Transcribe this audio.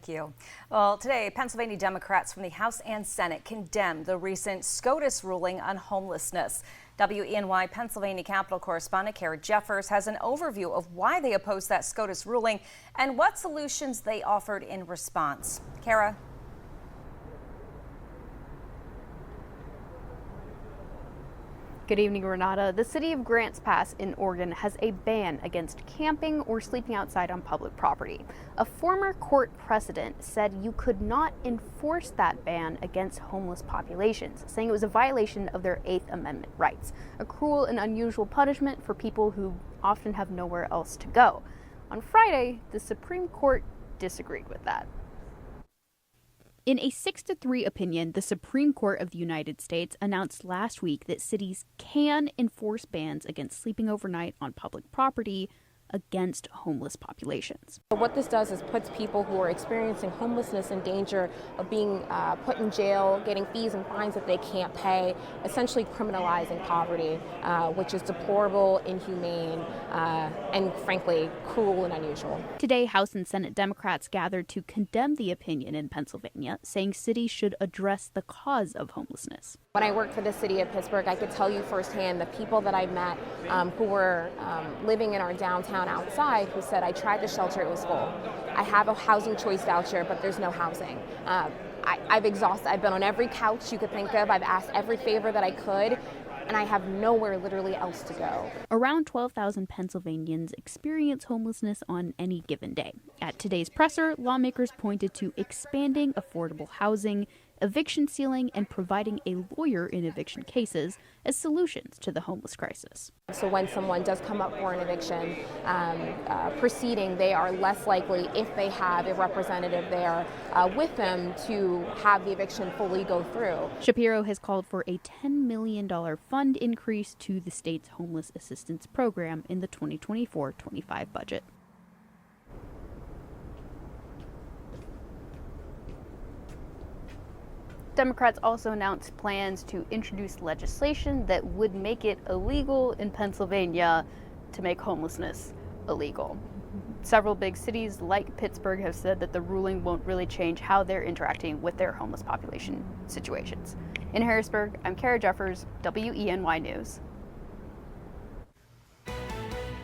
Thank you. Well, today, Pennsylvania Democrats from the House and Senate condemned the recent SCOTUS ruling on homelessness. WENY Pennsylvania Capitol correspondent Kara Jeffers has an overview of why they opposed that SCOTUS ruling and what solutions they offered in response. Kara. Good evening, Renata. The city of Grants Pass in Oregon has a ban against camping or sleeping outside on public property. A former court precedent said you could not enforce that ban against homeless populations, saying it was a violation of their Eighth Amendment rights, a cruel and unusual punishment for people who often have nowhere else to go. On Friday, the Supreme Court disagreed with that. In a 6-3 opinion, the Supreme Court of the United States announced last week that cities can enforce bans against sleeping overnight on public property against homeless populations. What this does is puts people who are experiencing homelessness in danger of being put in jail, getting fees and fines that they can't pay, essentially criminalizing poverty, which is deplorable, inhumane, and frankly, cruel and unusual. Today, House and Senate Democrats gathered to condemn the opinion in Pennsylvania, saying cities should address the cause of homelessness. When I worked for the city of Pittsburgh, I could tell you firsthand the people that I met who were living in our downtown outside who said, I tried the shelter, it was full. I have a housing choice voucher, but there's no housing. I've exhausted, I've been on every couch you could think of, I've asked every favor that I could, and I have nowhere literally else to go. Around 12,000 Pennsylvanians experience homelessness on any given day. At today's presser, lawmakers pointed to expanding affordable housing, eviction ceiling, and providing a lawyer in eviction cases as solutions to the homeless crisis. So when someone does come up for an eviction proceeding, they are less likely, if they have a representative there with them, to have the eviction fully go through. Shapiro has called for a $10 million fund increase to the state's homeless assistance program in the 2024-25 budget. Democrats also announced plans to introduce legislation that would make it illegal in Pennsylvania to make homelessness illegal. Several big cities like Pittsburgh have said that the ruling won't really change how they're interacting with their homeless population situations. In Harrisburg, I'm Kara Jeffers, WENY News.